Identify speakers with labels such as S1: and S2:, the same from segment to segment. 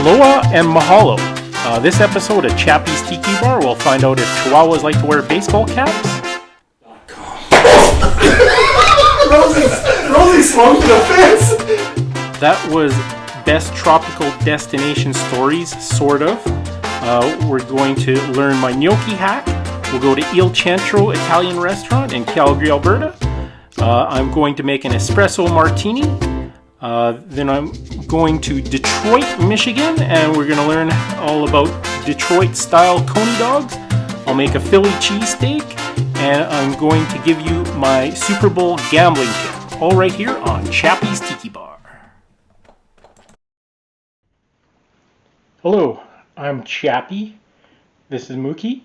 S1: Aloha and mahalo. This episode of Chappy's Tiki Bar, we'll find out if Chihuahuas like to wear baseball caps.
S2: Rosie swung to the fence.
S1: That was best tropical destination stories, sort of. We're going to learn my Gnocchi Hack. We'll go to Il Centro Italian restaurant in Calgary, Alberta. I'm going to make an Espresso Martini. Then I'm going to Detroit, Michigan, and we're going to learn all about Detroit-style Coney Dogs. I'll make a Philly cheesesteak, and I'm going to give you my Super Bowl gambling tip, all right here on Chappy's Tiki Bar. Hello, I'm Chappy. This is Mookie,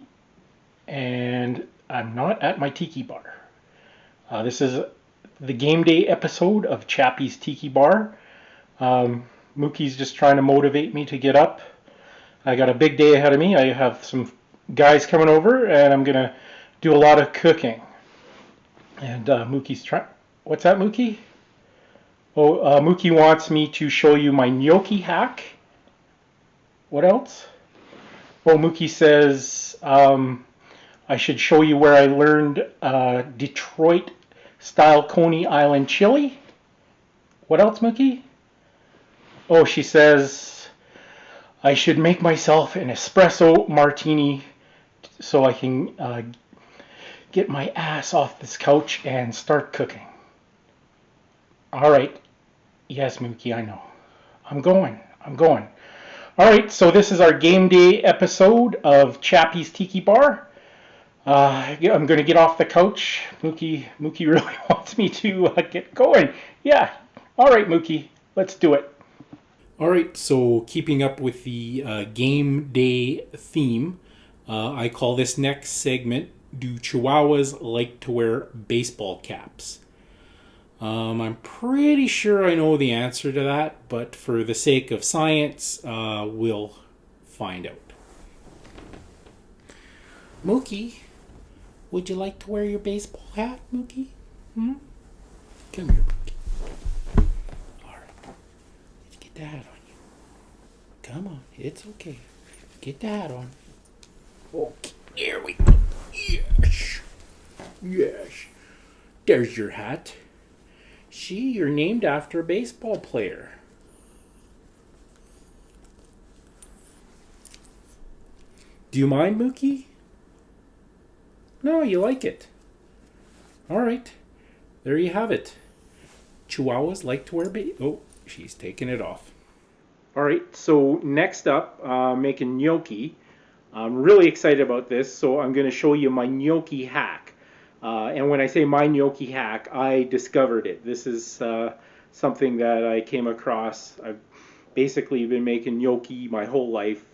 S1: and I'm not at my Tiki Bar. This is the game day episode of Chappy's Tiki Bar. Mookie's just trying to motivate me to get up. I got a big day ahead of me. I have some guys coming over, and I'm gonna do a lot of cooking. And Mookie's trying. What's that, Mookie? Oh, Mookie wants me to show you my Gnocchi Hack. What else? Oh, Mookie says I should show you where I learned Detroit-style Coney Island chili. What else, Mookie? Oh, she says I should make myself an espresso martini so I can get my ass off this couch and start cooking. All right. Yes, Mookie, I know. I'm going. All right, so this is our game day episode of Chappy's Tiki Bar. I'm going to get off the couch. Mookie really wants me to get going. Yeah. All right, Mookie, let's do it. All right, so keeping up with the game day theme, I call this next segment, Do Chihuahuas Like to Wear Baseball Caps? I'm pretty sure I know the answer to that, but for the sake of science, we'll find out. Mookie, would you like to wear your baseball hat, Mookie? Come here, Mookie. All right, let's get the hat on you. Come on, it's okay. Get the hat on. Okay, here we go. Yes. There's your hat. See, you're named after a baseball player. Do you mind, Mookie? No, you like it. All right. There you have it. Chihuahuas like to wear Oh, she's taking it off. All right, so next up, making gnocchi. I'm really excited about this, so I'm going to show you my Gnocchi Hack. And when I say my Gnocchi Hack, I discovered it. This is something that I came across. I've basically been making gnocchi my whole life.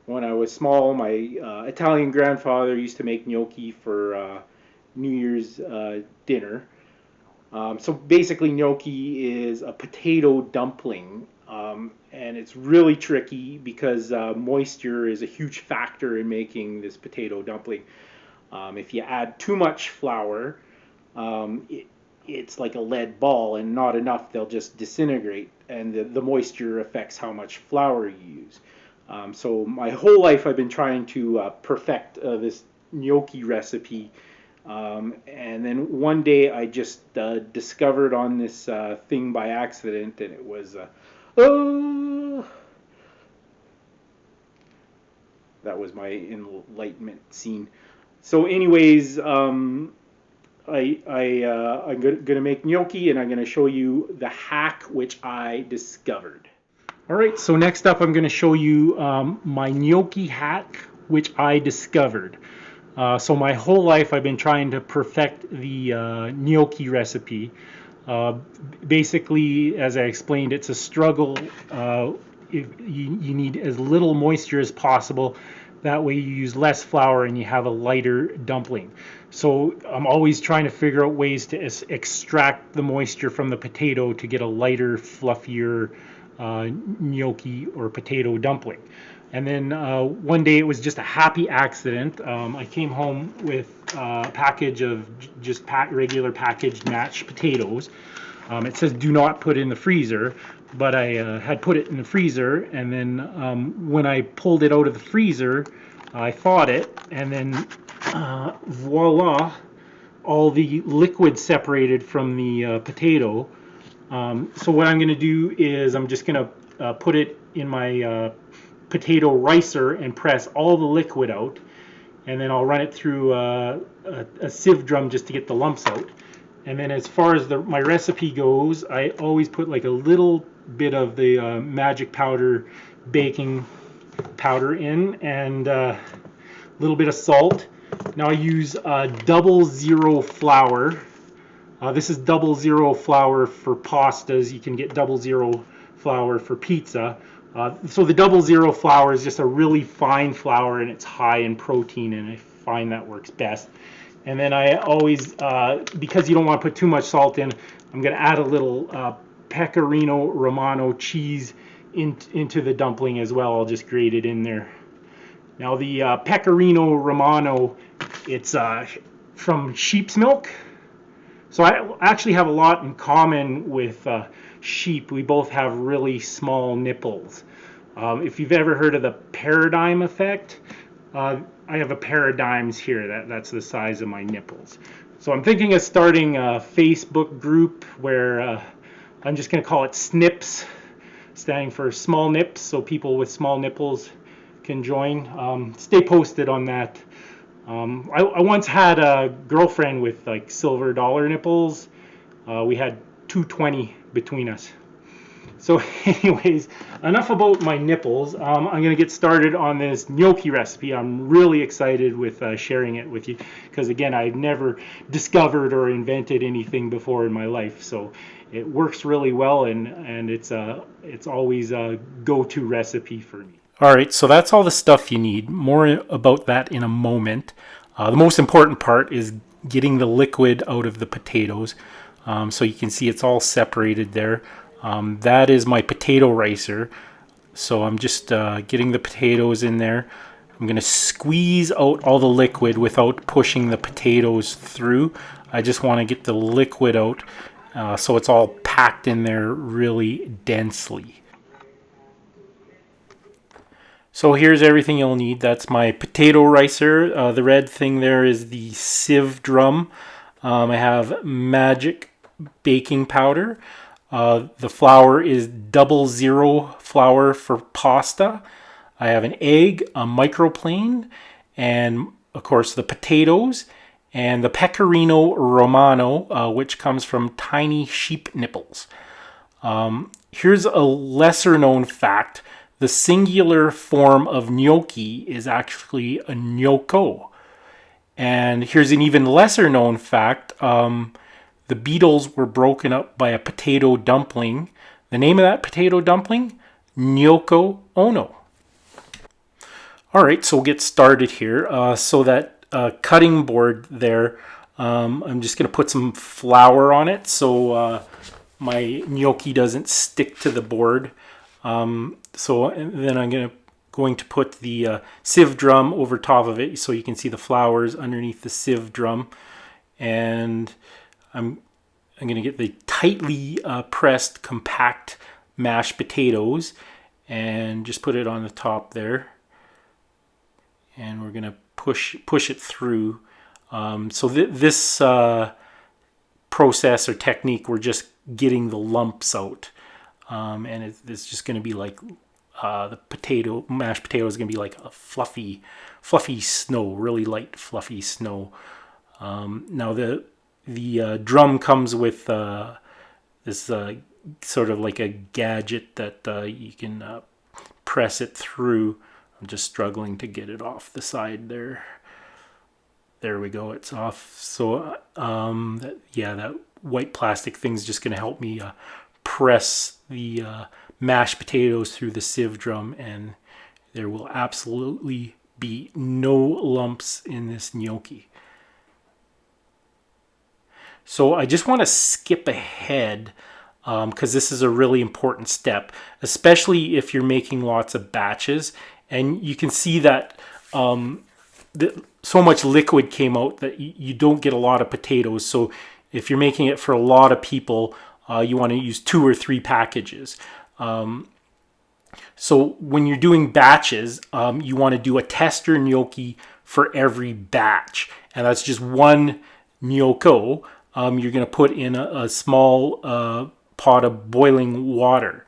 S1: When I was small, my Italian grandfather used to make gnocchi for New Year's dinner. So basically gnocchi is a potato dumpling. And it's really tricky because moisture is a huge factor in making this potato dumpling. If you add too much flour, it's like a lead ball, and not enough, they'll just disintegrate, and the moisture affects how much flour you use. So my whole life I've been trying to perfect this gnocchi recipe, and then one day I just discovered on this thing by accident, and it was that was my enlightenment scene. So anyways, I'm gonna make gnocchi, and I'm gonna show you the hack which I discovered. All right, so next up I'm gonna show you my gnocchi hack which I discovered. So my whole life I've been trying to perfect the gnocchi recipe. Basically, as I explained, it's a struggle. You need as little moisture as possible. That way you use less flour and you have a lighter dumpling. So I'm always trying to figure out ways to extract the moisture from the potato to get a lighter, fluffier gnocchi or potato dumpling. And then one day it was just a happy accident. I came home with a package of just regular packaged mashed potatoes. It says do not put in the freezer, but I had put it in the freezer, and then when I pulled it out of the freezer, I thawed it, and then voila, all the liquid separated from the potato. So what I'm going to do is I'm just going to put it in my potato ricer and press all the liquid out, and then I'll run it through a sieve drum just to get the lumps out. And then as far as my recipe goes, I always put like a little bit of the magic powder, baking powder in, and a little bit of salt. Now I use 00 flour. This is 00 flour for pastas. You can get 00 flour for pizza. So the 00 flour is just a really fine flour, and it's high in protein, and I find that works best. And then I always, because you don't want to put too much salt in, I'm going to add a little Pecorino Romano cheese into the dumpling as well. I'll just grate it in there. Now the Pecorino Romano, it's from sheep's milk. So I actually have a lot in common with sheep. We both have really small nipples. If you've ever heard of the paradigm effect, I have a pair of dimes here. That's the size of my nipples. So I'm thinking of starting a Facebook group where I'm just going to call it SNIPS, standing for small nips, so people with small nipples can join. Stay posted on that. I once had a girlfriend with like silver dollar nipples. We had 220 between us. So anyways, enough about my nipples. I'm going to get started on this gnocchi recipe. I'm really excited with sharing it with you because, again, I've never discovered or invented anything before in my life. So it works really well, and it's always a go-to recipe for me. All right, so that's all the stuff you need. More about that in a moment. The most important part is getting the liquid out of the potatoes. So you can see it's all separated there. That is my potato ricer. So I'm just getting the potatoes in there. I'm going to squeeze out all the liquid without pushing the potatoes through. I just want to get the liquid out so it's all packed in there really densely. So here's everything you'll need. That's my potato ricer. The red thing there is the sieve drum. I have magic baking powder. The flour is 00 flour for pasta. I have an egg, a microplane, and of course the potatoes, and the Pecorino Romano, which comes from tiny sheep nipples. Here's a lesser known fact. The singular form of gnocchi is actually a gnocco. And here's an even lesser known fact. The Beatles were broken up by a potato dumpling. The name of that potato dumpling? Gnocco Ono. All right, so we'll get started here. So that cutting board there, I'm just going to put some flour on it so my gnocchi doesn't stick to the board. And then I'm going to put the sieve drum over top of it so you can see the flours underneath the sieve drum. And I'm going to get the tightly pressed, compact mashed potatoes and just put it on the top there. And we're going to push it through. So this process or technique, we're just getting the lumps out. And it's just going to be like the mashed potato is going to be like a fluffy snow, really light, fluffy snow. Now the drum comes with this sort of like a gadget that you can press it through. I'm just struggling to get it off the side there. There we go, it's off. So that white plastic thing's just going to help me press the mashed potatoes through the sieve drum, and there will absolutely be no lumps in this gnocchi. So I just want to skip ahead because this is a really important step, especially if you're making lots of batches. And you can see that so much liquid came out that you don't get a lot of potatoes. So if you're making it for a lot of people, you want to use 2 or 3 packages. So when you're doing batches, you want to do a tester gnocchi for every batch. And that's just one gnocco you're going to put in a small pot of boiling water.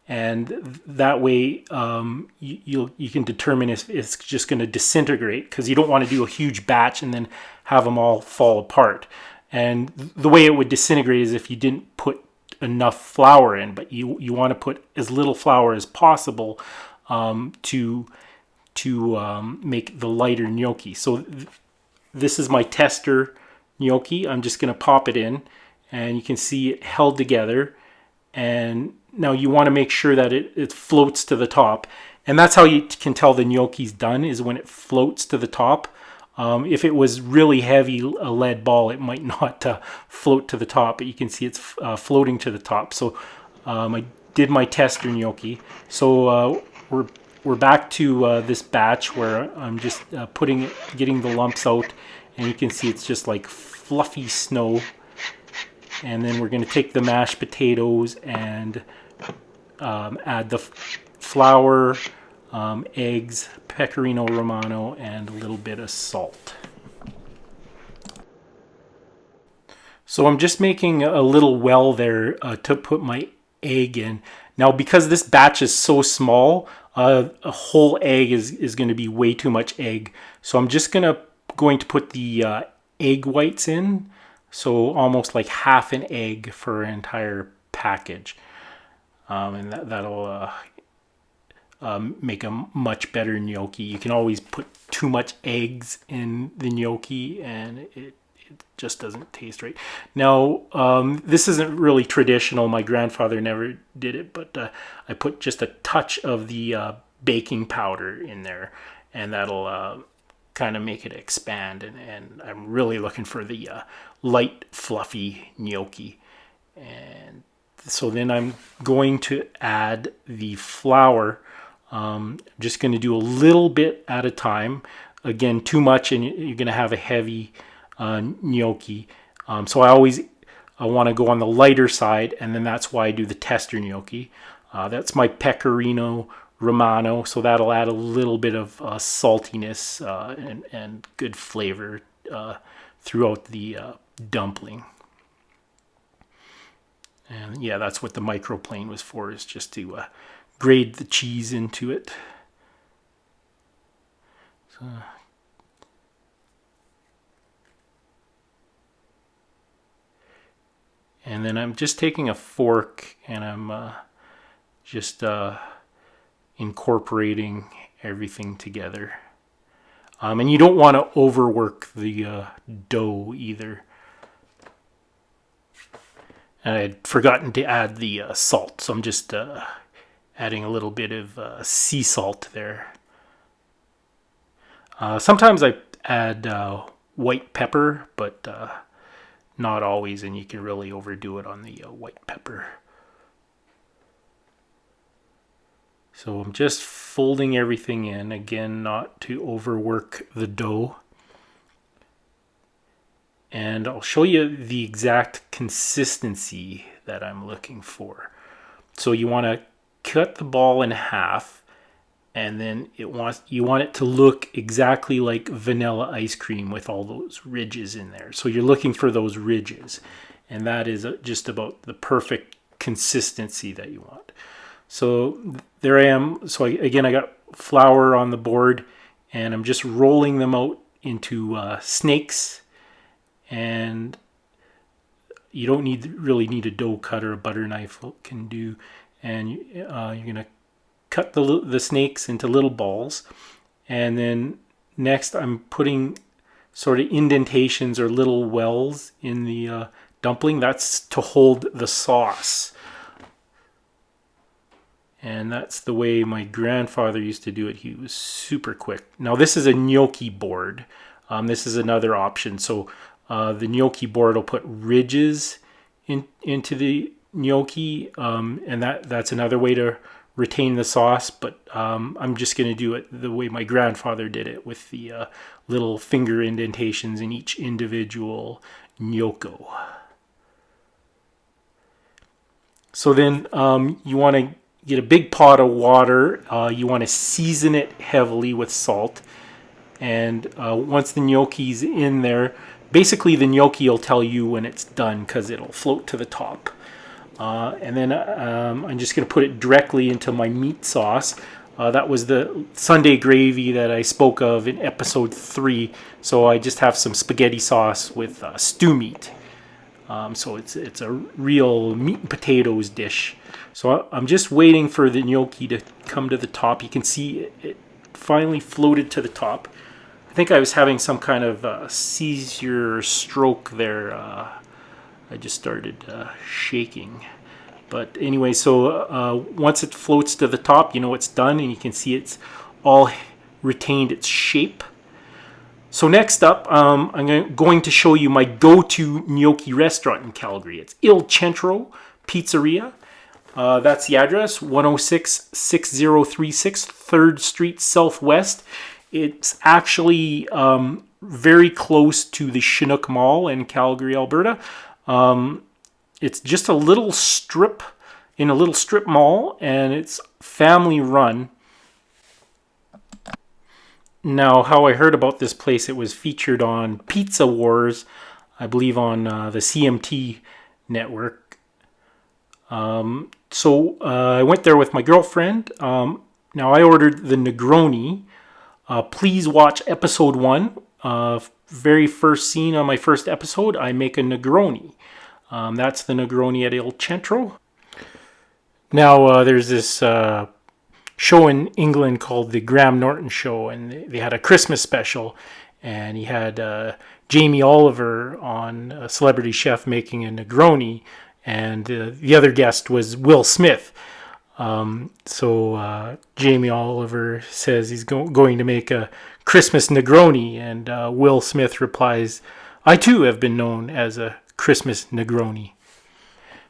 S1: And that way you can determine if it's just going to disintegrate, because you don't want to do a huge batch and then have them all fall apart. And the way it would disintegrate is if you didn't put enough flour in, but you want to put as little flour as possible to make the lighter gnocchi. So this is my tester gnocchi. I'm just going to pop it in, and you can see it held together. And now you want to make sure that it floats to the top, and that's how you can tell the gnocchi's done, is when it floats to the top. If it was really heavy, a lead ball, it might not float to the top, but you can see it's floating to the top. So I did my tester gnocchi. So we're back to this batch where I'm just getting the lumps out, and you can see it's just like fluffy snow. And then we're going to take the mashed potatoes and add the flour, eggs, pecorino romano, and a little bit of salt. So I'm just making a little well there to put my egg in. Now, because this batch is so small, a whole egg is going to be way too much egg. So I'm just going to put the egg whites in. So almost like half an egg for an entire package. And that'll make a much better gnocchi. You can always put too much eggs in the gnocchi and it just doesn't taste right. Now, this isn't really traditional. My grandfather never did it, but I put just a touch of the baking powder in there, and that'll kind of make it expand. And I'm really looking for the light, fluffy gnocchi. And so then I'm going to add the flour. I'm just going to do a little bit at a time. Again, too much and you're going to have a heavy gnocchi. So I want to go on the lighter side, and then that's why I do the tester gnocchi. That's my pecorino romano, so that'll add a little bit of saltiness and good flavor throughout the dumpling. And yeah, that's what the microplane was for, is just to grate the cheese into it. So, and then I'm just taking a fork and I'm just incorporating everything together. And you don't want to overwork the dough either. And I had forgotten to add the salt, so I'm just adding a little bit of sea salt there. Sometimes I add white pepper, but not always, and you can really overdo it on the white pepper. So I'm just folding everything in, again, not to overwork the dough. And I'll show you the exact consistency that I'm looking for. So you want to cut the ball in half, and then you want it to look exactly like vanilla ice cream with all those ridges in there. So you're looking for those ridges, and that is just about the perfect consistency that you want. So there I am. So I got flour on the board, and I'm just rolling them out into snakes. And you don't really need a dough cutter. A butter knife can do. And you're gonna cut the snakes into little balls, and then next I'm putting sort of indentations or little wells in the dumpling. That's to hold the sauce. And that's the way my grandfather used to do it. He was super quick. Now this is a gnocchi board. This is another option. So the gnocchi board will put ridges into the gnocchi, and that's another way to retain the sauce. But I'm just going to do it the way my grandfather did it, with the little finger indentations in each individual gnocco. So then you want to get a big pot of water. You want to season it heavily with salt. And once the gnocchi's in there, basically the gnocchi will tell you when it's done because it'll float to the top. And then I'm just going to put it directly into my meat sauce. That was the Sunday gravy that I spoke of in episode 3. So I just have some spaghetti sauce with stew meat. So it's a real meat and potatoes dish. So I'm just waiting for the gnocchi to come to the top. You can see it finally floated to the top. I think I was having some kind of seizure stroke there. I just started shaking. But anyway, so once it floats to the top, you know it's done, and you can see it's all retained its shape. So next up, I'm going to show you my go-to gnocchi restaurant in Calgary. It's Il Centro Pizzeria. That's the address, 106-6036 3rd Street Southwest. It's actually very close to the Chinook Mall in Calgary, Alberta. It's just a little strip mall, and it's family run. Now, how I heard about this place, it was featured on Pizza Wars, I believe on the CMT network. So I went there with my girlfriend. Now, I ordered the Negroni. Please watch episode 1. Very first scene on my first episode, I make a Negroni. That's the Negroni at Il Centro. Now, there's this show in England called the Graham Norton Show, and they had a Christmas special, and he had Jaimie Oliver on, a celebrity chef, making a Negroni, and the other guest was Will Smith. So Jaimie Oliver says he's going to make a Christmas Negroni, and Will Smith replies, "I too have been known as a Christmas Negroni."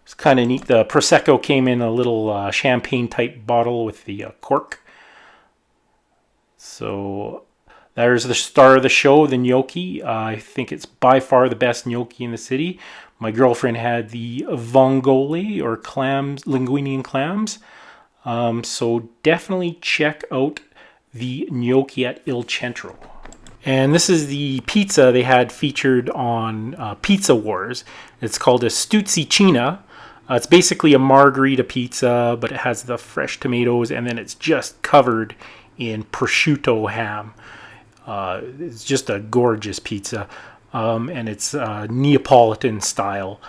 S1: It's kind of neat. The Prosecco came in a little champagne type bottle with the cork. So there's the star of the show, the gnocchi. I think it's by far the best gnocchi in the city. My girlfriend had the vongole, or clams, linguine and clams. So definitely check out the gnocchi at Il Centro. And this is the pizza they had featured on Pizza Wars. It's called a Stuzzichina. It's basically a margherita pizza, but it has the fresh tomatoes, and then it's just covered in prosciutto ham. It's just a gorgeous pizza, and it's Neapolitan style.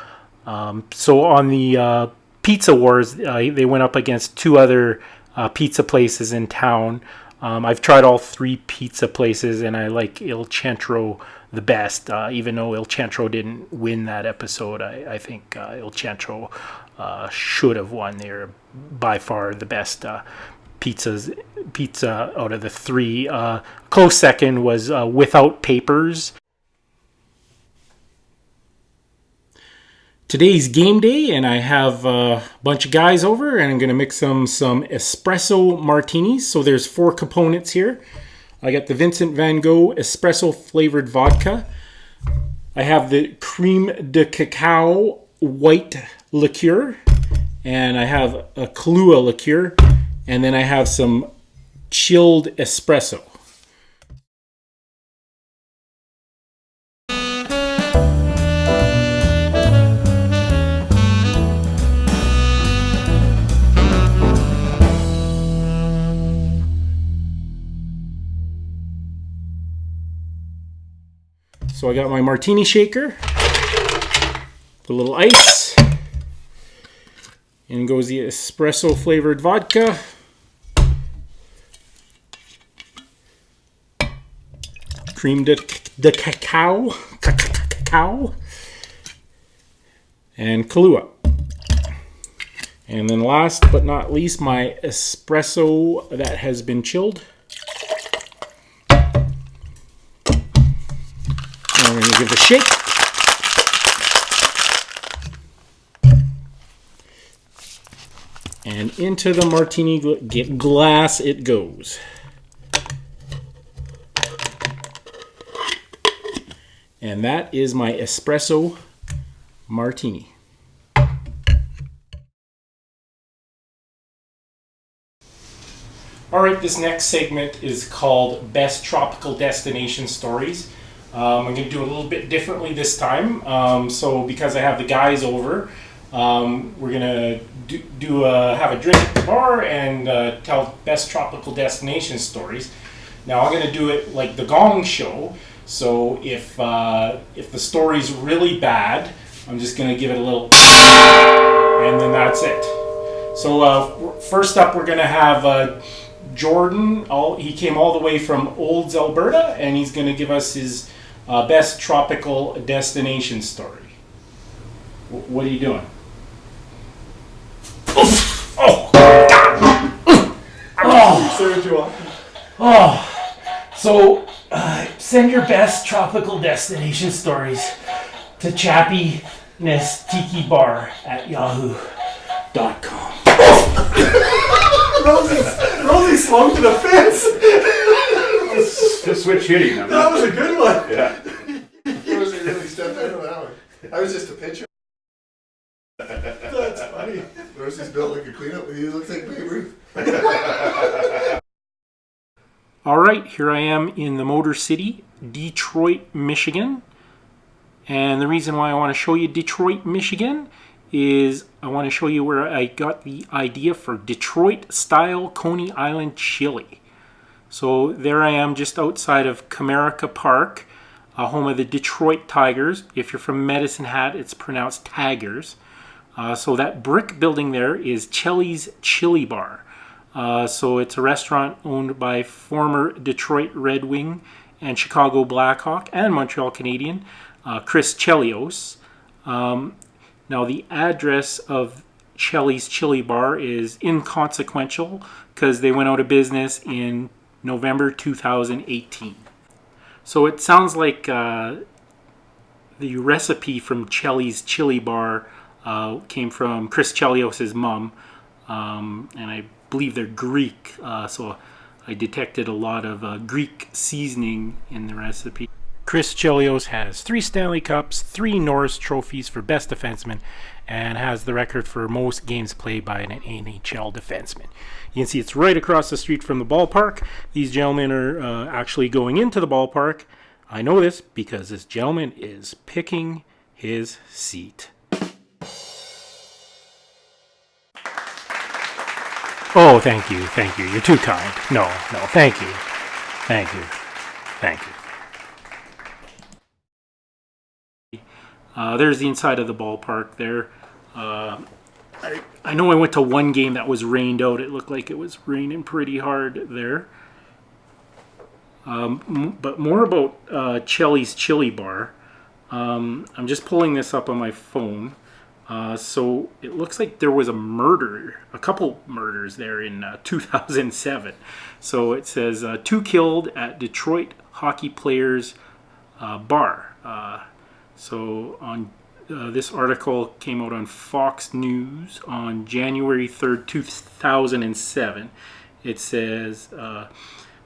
S1: So on the Pizza Wars, they went up against 2 other pizza places in town. I've tried all 3 pizza places, and I like Il Centro the best, even though Il Centro didn't win that episode. I think Il Centro should have won. They're by far the best pizza out of the 3. Close second was Without Papers. Today's game day, and I have a bunch of guys over, and I'm going to mix them some espresso martinis. So there's 4 components here. I got the Vincent Van Gogh espresso flavored vodka. I have the creme de cacao white liqueur, and I have a Kahlua liqueur, and then I have some chilled espresso. So I got my martini shaker, put a little ice, in goes the espresso flavored vodka, cream de cacao, and Kahlua. And then last but not least, my espresso that has been chilled. I'm going to give it a shake. And into the martini glass it goes. And that is my espresso martini. All right, this next segment is called Best Tropical Destination Stories. I'm going to do it a little bit differently this time. So because I have the guys over, we're going to have a drink at the bar and tell best tropical destination stories. Now I'm going to do it like the Gong Show. So if the story's really bad, I'm just going to give it a little, and then that's it. So first up, we're going to have Jordan. He came all the way from Olds, Alberta, and he's going to give us his best tropical destination story. What are you doing? Oh, God! So send your best tropical destination stories to Chappy Tiki Bar at yahoo.com.
S2: Rosie swung to the fence.
S3: Just switch hitting them.
S2: That was a good one.
S3: Yeah.
S4: Rosie really stepped into that one. I was just a pitcher.
S2: That's funny.
S4: Rosie's built like a cleanup. He looks like Babe Ruth.
S1: All right, here I am in the Motor City, Detroit, Michigan. And the reason why I want to show you Detroit, Michigan is I want to show you where I got the idea for Detroit-style Coney Island chili. So there I am just outside of Comerica Park, home of the Detroit Tigers. If you're from Medicine Hat, it's pronounced Tigers. So that brick building there is Shellys Chili Bar. So it's a restaurant owned by former Detroit Red Wing and Chicago Blackhawk and Montreal Canadian, Chris Chelios. Now the address of Shellys Chili Bar is inconsequential because they went out of business in November 2018. So it sounds like the recipe from Shellys Chili Bar came from Chris Chelios' mom, and I believe they're Greek, so I detected a lot of Greek seasoning in the recipe. Chris Chelios has 3 Stanley Cups, 3 Norris trophies for best defenseman, and has the record for most games played by an NHL defenseman. You can see it's right across the street from the ballpark. These gentlemen are actually going into the ballpark. I know this because this gentleman is picking his seat. Oh, thank you. You're too kind. No, thank you. There's the inside of the ballpark there. I know I went to one game that was rained out. It looked like it was raining pretty hard there. But more about Shellys Chili Bar. I'm just pulling this up on my phone. So it looks like there was a couple murders there in 2007. So it says 2 killed at Detroit hockey players bar. So on this article came out on Fox News on January 3rd, 2007. It says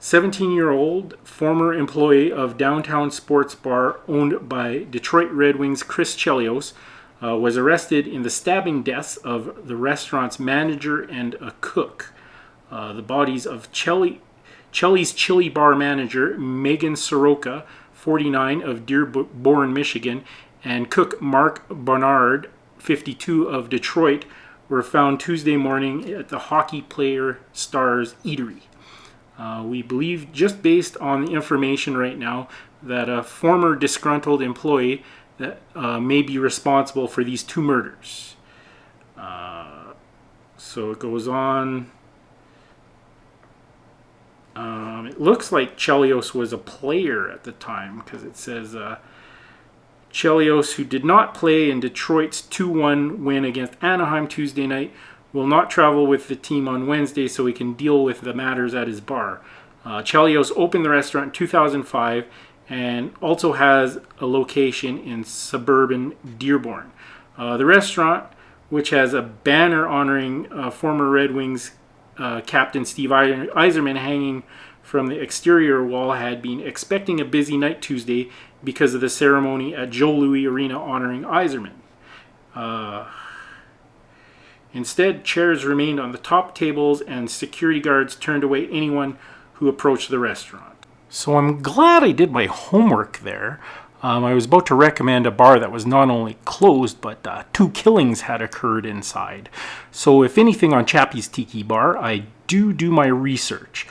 S1: 17-year-old former employee of downtown sports bar owned by Detroit Red Wings Chris Chelios was arrested in the stabbing deaths of the restaurant's manager and a cook. The bodies of Shellys Chili Bar manager Megan Soroka, 49, of Dearborn, Michigan, and cook Mark Barnard, 52, of Detroit, were found Tuesday morning at the Hockey Player Stars Eatery. We believe, just based on the information right now, that a former disgruntled employee that may be responsible for these 2 murders. So it goes on. It looks like Chelios was a player at the time because it says Chelios, who did not play in Detroit's 2-1 win against Anaheim Tuesday night, will not travel with the team on Wednesday so he can deal with the matters at his bar. Chelios opened the restaurant in 2005 and also has a location in suburban Dearborn. The restaurant, which has a banner honoring former Red Wings captain Steve Yzerman hanging from the exterior wall, had been expecting a busy night Tuesday because of the ceremony at Joe Louis Arena honoring Yzerman. Instead, chairs remained on the top tables and security guards turned away anyone who approached the restaurant. So I'm glad I did my homework there. I was about to recommend a bar that was not only closed, but 2 killings had occurred inside. So if anything on Chappy's Tiki Bar, I do my research.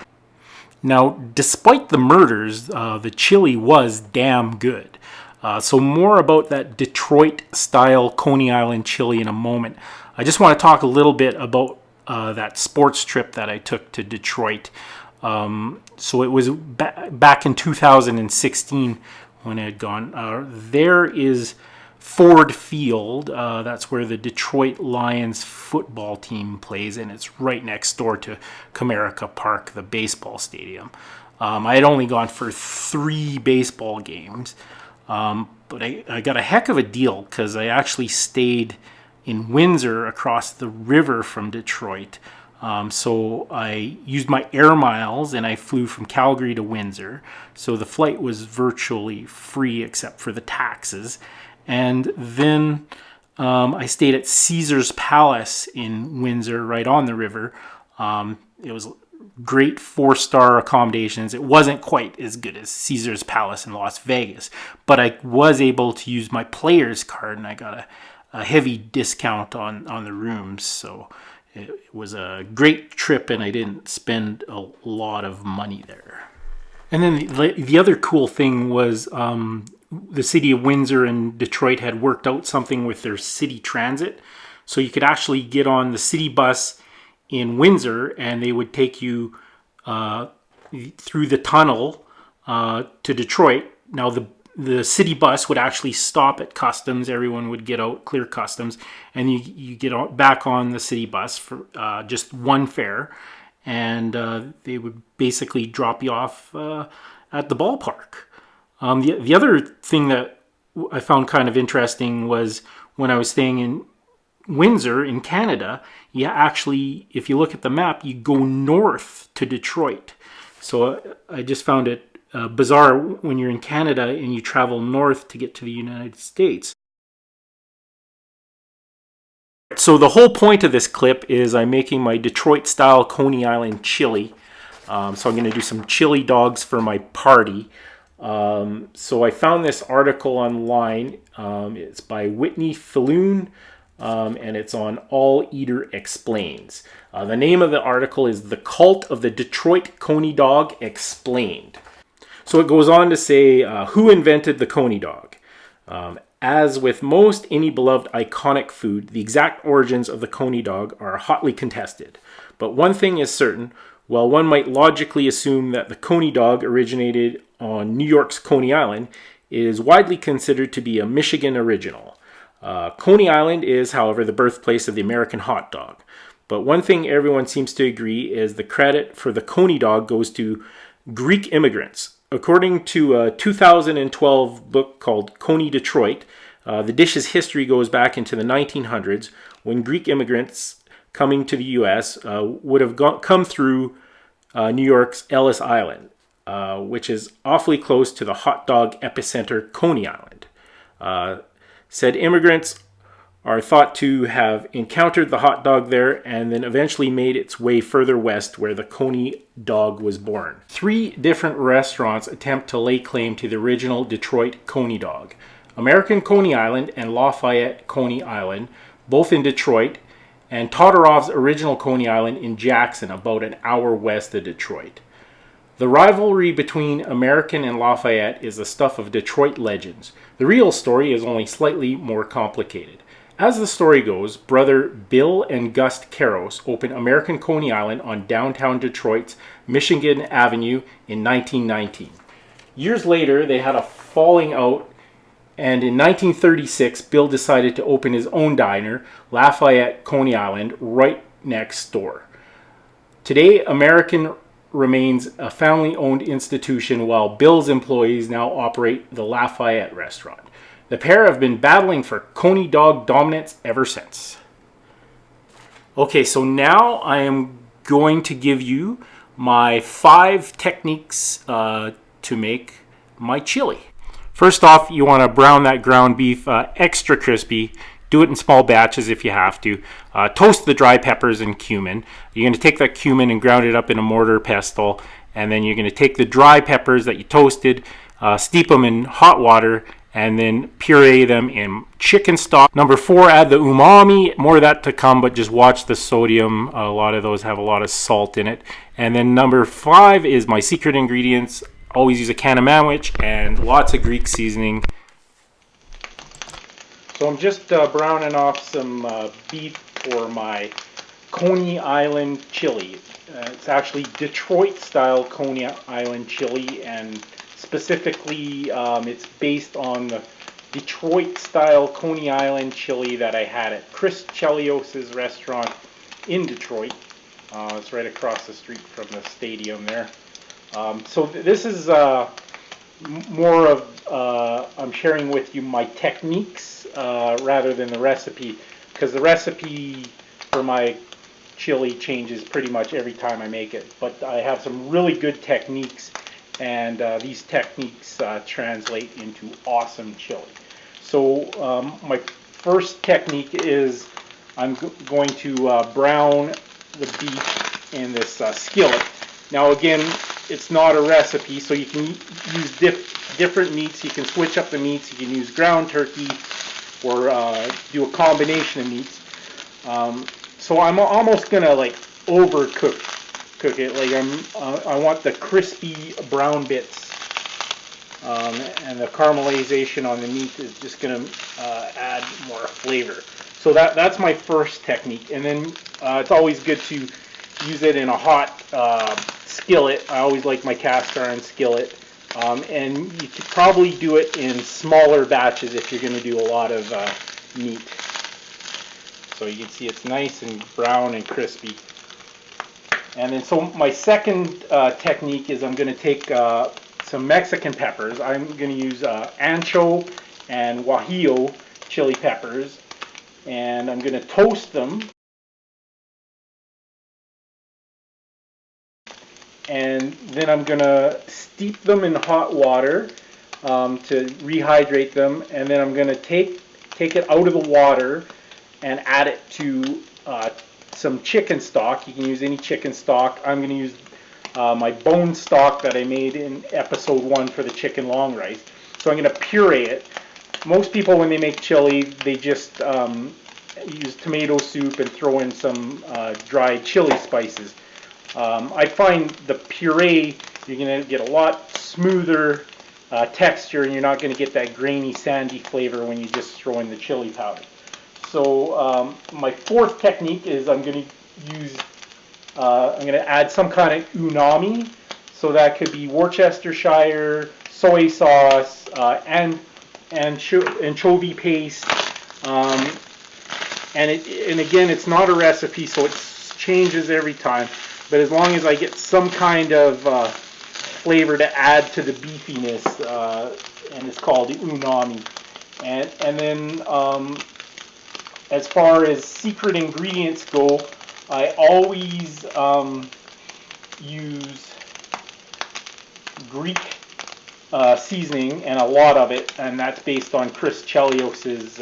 S1: Now, despite the murders, the chili was damn good. So more about that Detroit-style Coney Island chili in a moment. I just want to talk a little bit about that sports trip that I took to Detroit. So it was back in 2016 when I had gone. There is Ford Field. That's where the Detroit Lions football team plays, and it's right next door to Comerica Park, the baseball stadium. I had only gone for 3 baseball games, but I got a heck of a deal because I actually stayed in Windsor across the river from Detroit. So I used my air miles and I flew from Calgary to Windsor. So the flight was virtually free except for the taxes. And then I stayed at Caesar's Palace in Windsor, right on the river. It was great 4-star accommodations. It wasn't quite as good as Caesar's Palace in Las Vegas, but I was able to use my player's card and I got a heavy discount on the rooms. So it was a great trip and I didn't spend a lot of money there. And then the other cool thing was the city of Windsor and Detroit had worked out something with their city transit. So you could actually get on the city bus in Windsor and they would take you through the tunnel to Detroit. Now the city bus would actually stop at customs. Everyone would get out, clear customs, and you get back on the city bus for just one fare, and they would basically drop you off at the ballpark. The other thing that I found kind of interesting was when I was staying in Windsor in Canada, you actually, if you look at the map, you go north to Detroit. So I just found it bizarre when you're in Canada and you travel north to get to the United States. So the whole point of this clip is I'm making my Detroit-style Coney Island chili. So I'm going to do some chili dogs for my party. So I found this article online. It's by Whitney Falloon, and it's on All Eater Explains. The name of the article is The Cult of the Detroit Coney Dog Explained. So it goes on to say, who invented the Coney Dog? As with most any beloved iconic food, the exact origins of the Coney Dog are hotly contested. But one thing is certain, while one might logically assume that the Coney Dog originated on New York's Coney Island, it is widely considered to be a Michigan original. Coney Island is, however, the birthplace of the American hot dog. But one thing everyone seems to agree is the credit for the Coney Dog goes to Greek immigrants. According to a 2012 book called Coney Detroit, the dish's history goes back into the 1900s when Greek immigrants coming to the U.S. Would have come through New York's Ellis Island, which is awfully close to the hot dog epicenter Coney Island. Said immigrants are thought to have encountered the hot dog there and then eventually made its way further west where the Coney Dog was born. 3 different restaurants attempt to lay claim to the original Detroit Coney Dog. American Coney Island and Lafayette Coney Island, both in Detroit, and Todorov's original Coney Island in Jackson, about an hour west of Detroit. The rivalry between American and Lafayette is the stuff of Detroit legends. The real story is only slightly more complicated. As the story goes, brother Bill and Gus Caros opened American Coney Island on downtown Detroit's Michigan Avenue in 1919. Years later, they had a falling out, and in 1936, Bill decided to open his own diner, Lafayette Coney Island, right next door. Today, American remains a family-owned institution while Bill's employees now operate the Lafayette restaurant. The pair have been battling for Coney Dog dominance ever since. Okay, so now I am going to give you my 5 techniques to make my chili. First off, you want to brown that ground beef extra crispy. Do it in small batches if you have to. Toast the dry peppers and cumin. You're going to take that cumin and ground it up in a mortar pestle, and then you're going to take the dry peppers that you toasted, steep them in hot water, and then puree them in chicken stock. Number 4, add the umami. More of that to come, but just watch the sodium. A lot of those have a lot of salt in it. And then number 5 is my secret ingredients. Always use a can of manwich and lots of Greek seasoning. So I'm just browning off some beef for my Coney Island chili. It's actually Detroit style Coney Island chili, and specifically, it's based on the Detroit style Coney Island chili that I had at Chris Chelios' restaurant in Detroit. It's right across the street from the stadium there. So this is more of, I'm sharing with you my techniques rather than the recipe, because the recipe for my chili changes pretty much every time I make it. But I have some really good techniques, and these techniques translate into awesome chili. So my first technique is I'm going to brown the beef in this skillet. Now again, it's not a recipe, so you can use different meats. You can switch up the meats. You can use ground turkey or do a combination of meats. So I'm almost gonna like overcook it. Like I want the crispy brown bits, and the caramelization on the meat is just gonna add more flavor. So that's my first technique. And then it's always good to use it in a hot skillet. I always like my cast iron skillet. And you could probably do it in smaller batches if you're going to do a lot of meat. So you can see it's nice and brown and crispy. And then so my second technique is I'm going to take some Mexican peppers. I'm going to use ancho and guajillo chili peppers, and I'm going to toast them. And then I'm going to steep them in hot water to rehydrate them, and then I'm going to take it out of the water and add it to some chicken stock. You can use any chicken stock. I'm going to use my bone stock that I made in episode 1 for the chicken long rice. So I'm going to puree it. Most people, when they make chili, they just use tomato soup and throw in some dried chili spices. I find the puree, you're going to get a lot smoother texture, and you're not going to get that grainy, sandy flavor when you just throw in the chili powder. So my fourth technique is I'm going to add some kind of umami. So that could be Worcestershire, soy sauce, and anchovy paste. And again, it's not a recipe, so it changes every time. But as long as I get some kind of flavor to add to the beefiness, and it's called the umami. And then as far as secret ingredients go, I always use Greek seasoning, and a lot of it, and that's based on Chris Chelios'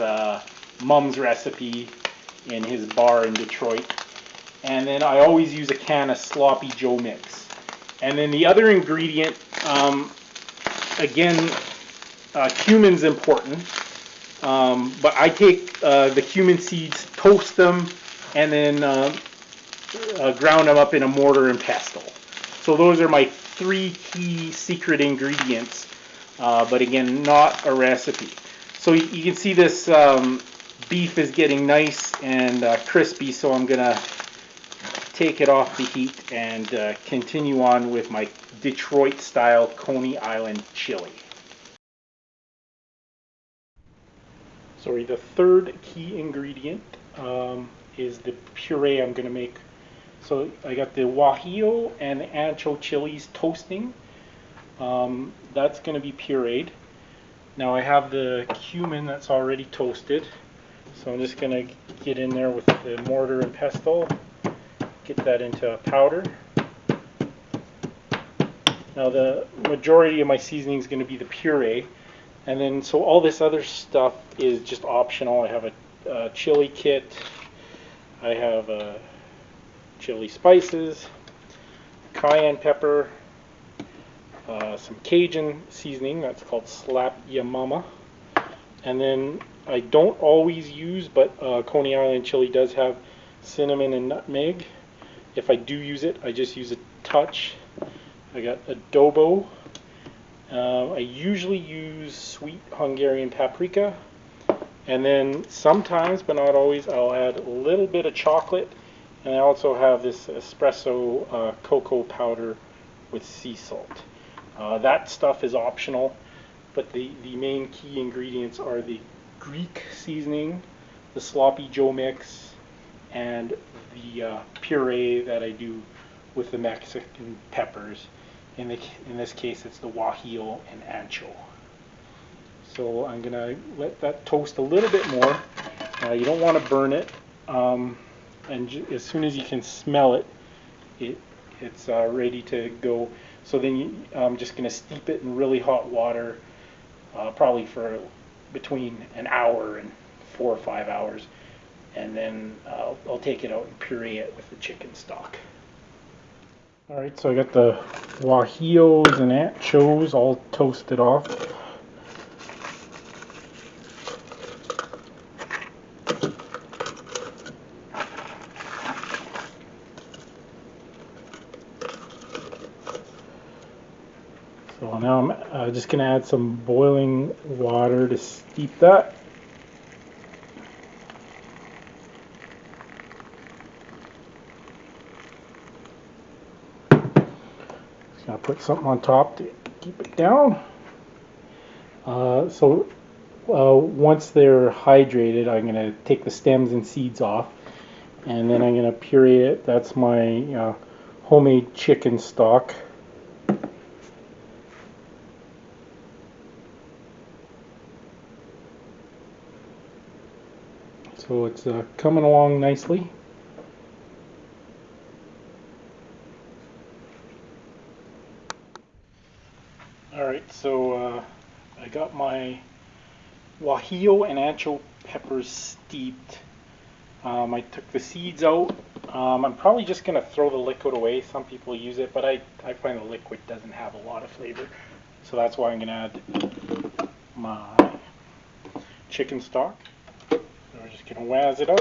S1: mom's recipe in his bar in Detroit. And then I always use a can of Sloppy Joe mix. And then the other ingredient, again, cumin's important. But I take the cumin seeds, toast them, and then ground them up in a mortar and pestle. So those are my 3 key secret ingredients, but again, not a recipe. So you can see this beef is getting nice and crispy, so I'm gonna take it off the heat and continue on with my Detroit style Coney Island chili. Sorry, the third key ingredient is the puree I'm going to make. So I got the guajillo and ancho chilies toasting. That's going to be pureed. Now I have the cumin that's already toasted. So I'm just going to get in there with the mortar and pestle, get that into a powder. Now the majority of my seasoning is going to be the puree. And then, so all this other stuff is just optional. I have a chili kit. I have chili spices, cayenne pepper, some Cajun seasoning, that's called Slap Ya Mama. And then I don't always use, but Coney Island chili does have cinnamon and nutmeg. If I do use it, I just use a touch. I got adobo. I usually use sweet Hungarian paprika. And then sometimes, but not always, I'll add a little bit of chocolate. And I also have this espresso cocoa powder with sea salt. That stuff is optional, but the main key ingredients are the Greek seasoning, the sloppy Joe mix, and the puree that I do with the Mexican peppers. In this case, it's the guajillo and ancho. So I'm going to let that toast a little bit more. You don't want to burn it. And as soon as you can smell it, it's ready to go. So then I'm just going to steep it in really hot water, probably for between an hour and 4 or 5 hours. And then I'll take it out and puree it with the chicken stock. Alright, so I got the guajillos and anchos all toasted off. So now I'm just going to add some boiling water to steep that. Just going to put something on top to keep it down. Once they're hydrated, I'm going to take the stems and seeds off, and then I'm going to puree it. That's my homemade chicken stock. So it's coming along nicely. Alright, so I got my guajillo and ancho peppers steeped. I took the seeds out. I'm probably just going to throw the liquid away. Some people use it, but I find the liquid doesn't have a lot of flavor. So that's why I'm going to add my chicken stock. We're just going to wazz it up.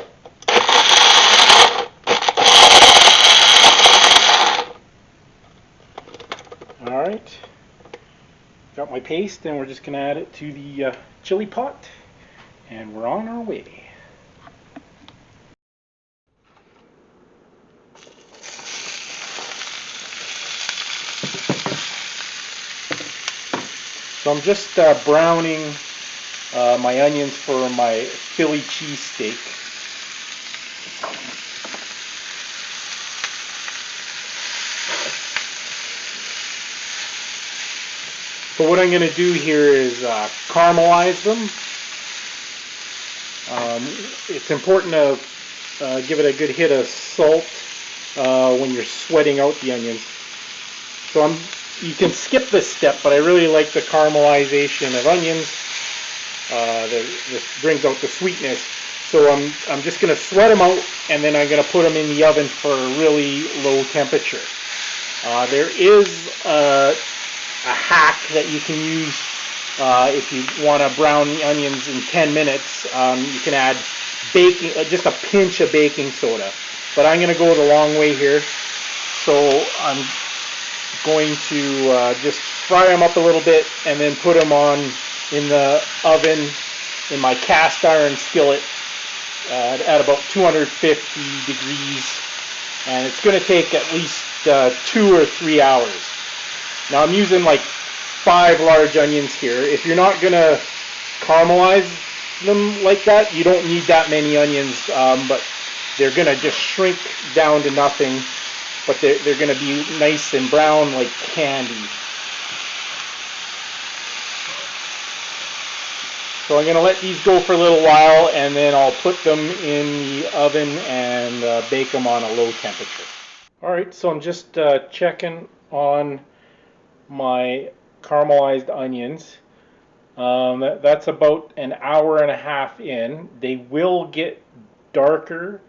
S1: Alright, got my paste, and we're just going to add it to the chili pot, and we're on our way. So I'm just browning my onions for my Philly cheesesteak. So what I'm going to do here is caramelize them. It's important to give it a good hit of salt when you're sweating out the onions. So you can skip this step, but I really like the caramelization of onions. This brings out the sweetness. So I'm just going to sweat them out, and then I'm going to put them in the oven for a really low temperature. There is a hack that you can use if you want to brown the onions in 10 minutes. You can add baking, just a pinch of baking soda. But I'm going to go the long way here. So I'm going to just fry them up a little bit and then put them on in the oven in my cast iron skillet at about 250 degrees, and it's going to take at least 2 or 3 hours. Now I'm using like 5 large onions here. If you're not going to caramelize them like that, you don't need that many onions, but they're going to just shrink down to nothing, but they're going to be nice and brown like candy. So I'm going to let these go for a little while, and then I'll put them in the oven and bake them on a low temperature. Alright, so I'm just checking on my caramelized onions. That's about an hour and a half in. They will get darker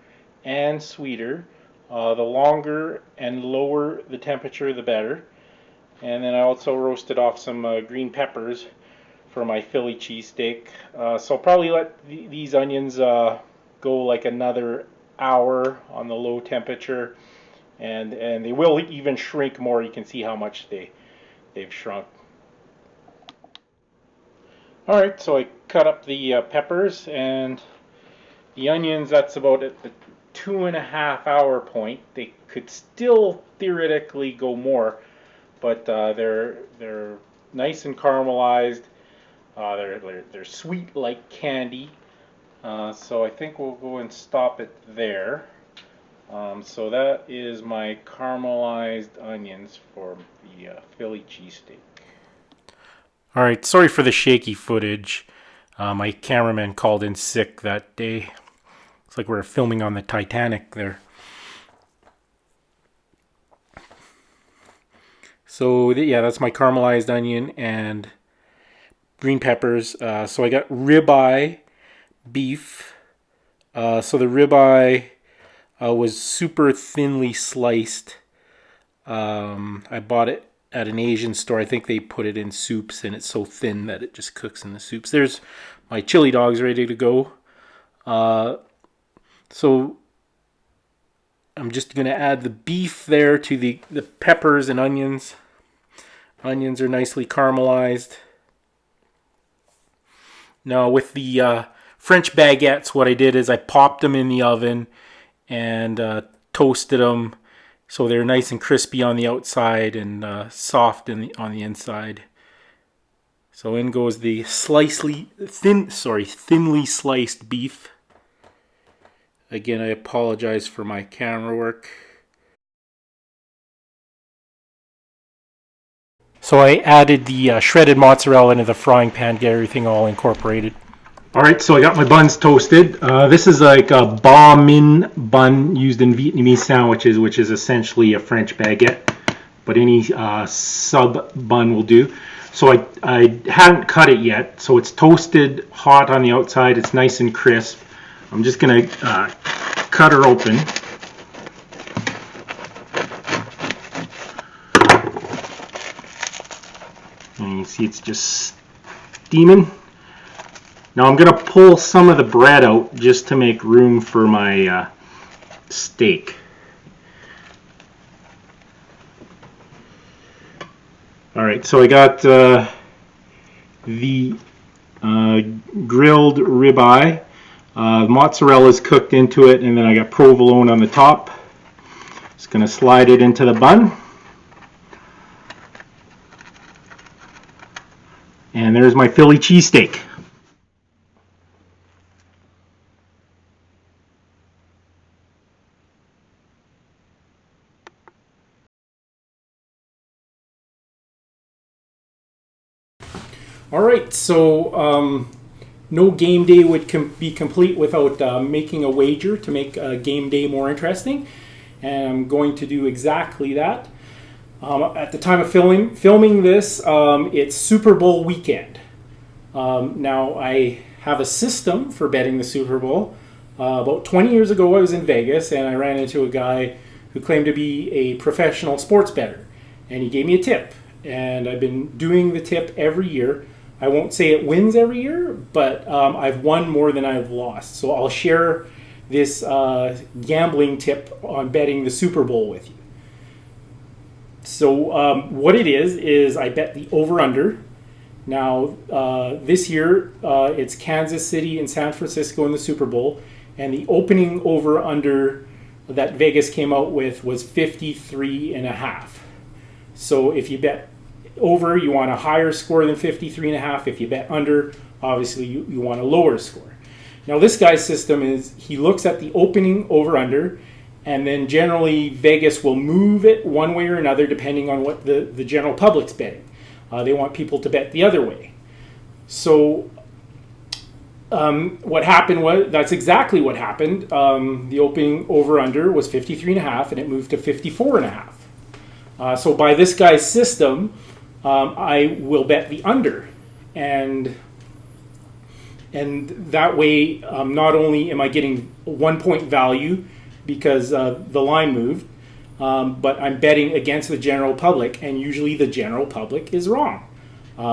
S1: and sweeter. The longer and lower the temperature, the better. And then I also roasted off some green peppers for my Philly cheesesteak. So I'll probably let these onions go like another hour on the low temperature, and they will even shrink more. You can see how much they've shrunk. All right, so I cut up the peppers and the onions. That's about at the 2.5 hour point. They could still theoretically go more, but they're nice and caramelized. They're sweet like candy. So I think we'll go and stop it there. So that is my caramelized onions for the Philly cheesesteak. All right, sorry for the shaky footage. My cameraman called in sick that day. It's like we were filming on the Titanic there. So yeah, that's my caramelized onion and green peppers. So I got ribeye beef. So the ribeye was super thinly sliced. I bought it at an Asian store. I think they put it in soups, and it's so thin that it just cooks in the soups. There's my chili dogs ready to go. So I'm just going to add the beef there to the peppers and onions. Onions are nicely caramelized. Now with the French baguettes, what I did is I popped them in the oven and toasted them so they're nice and crispy on the outside and soft on the inside. So in goes the thinly sliced beef. Again, I apologize for my camera work. So I added the shredded mozzarella into the frying pan, get everything all incorporated. Alright, so I got my buns toasted. This is like a banh mi bun used in Vietnamese sandwiches, which is essentially a French baguette, but any sub bun will do. So I hadn't cut it yet, so it's toasted hot on the outside. It's nice and crisp. I'm just going to cut her open. And you see it's just steaming. Now I'm going to pull some of the bread out just to make room for my steak. Alright, so I got the grilled ribeye. Mozzarella is cooked into it, and then I got provolone on the top. Just going to slide it into the bun. And there's my Philly cheesesteak. All right, so no game day would be complete without making a wager to make game day more interesting, and I'm going to do exactly that. At the time of filming this, it's Super Bowl weekend. Now I have a system for betting the Super Bowl. About 20 years ago, I was in Vegas, and I ran into a guy who claimed to be a professional sports bettor, and he gave me a tip, and I've been doing the tip every year. I won't say it wins every year, but I've won more than I've lost. So I'll share this gambling tip on betting the Super Bowl with you. So what it is I bet the over-under. Now, this year, it's Kansas City and San Francisco in the Super Bowl, and the opening over-under that Vegas came out with was 53.5. So if you bet over, you want a higher score than 53.5. If you bet under, obviously you want a lower score. Now this guy's system is he looks at the opening over under, and then generally Vegas will move it one way or another depending on what the general public's betting. They want people to bet the other way. So what happened was, that's exactly what happened. The opening over under was 53.5, and it moved to 54.5. So by this guy's system, I will bet the under, and that way, not only am I getting 1 point value because the line moved, but I'm betting against the general public, and usually the general public is wrong.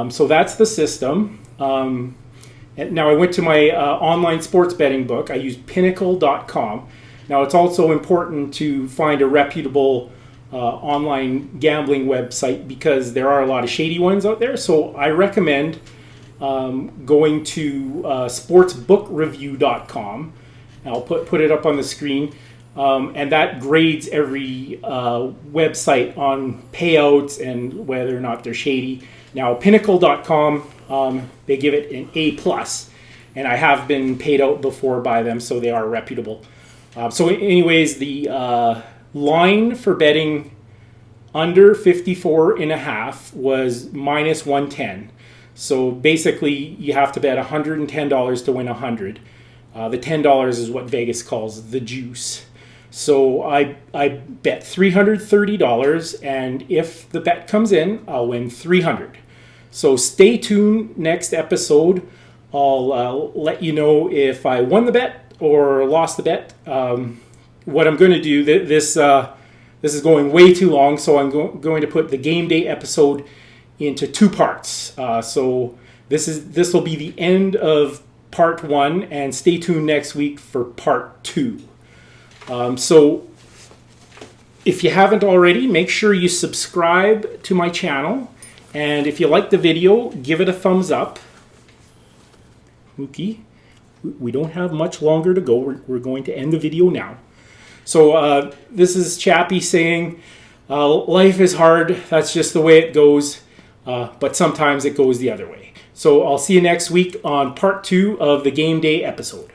S1: So that's the system. And now I went to my online sports betting book. I used pinnacle.com. Now it's also important to find a reputable online gambling website because there are a lot of shady ones out there. So I recommend going to sportsbookreview.com. I'll put it up on the screen. And that grades every website on payouts and whether or not they're shady. Now, pinnacle.com, they give it an A+, and I have been paid out before by them, so they are reputable. So anyways, the line for betting under 54.5 was minus 110. So basically, you have to bet $110 to win 100. The $10 is what Vegas calls the juice. So I bet $330, and if the bet comes in, I'll win $300. So stay tuned. Next episode, I'll let you know if I won the bet or lost the bet. What I'm going to do, this is going way too long, so I'm going to put the game day episode into 2 parts. So this will be the end of part 1, and stay tuned next week for part 2. So if you haven't already, make sure you subscribe to my channel. And if you like the video, give it a thumbs up. Mookie, we don't have much longer to go. We're going to end the video now. So this is Chappy saying, life is hard. That's just the way it goes. But sometimes it goes the other way. So I'll see you next week on part 2 of the game day episode.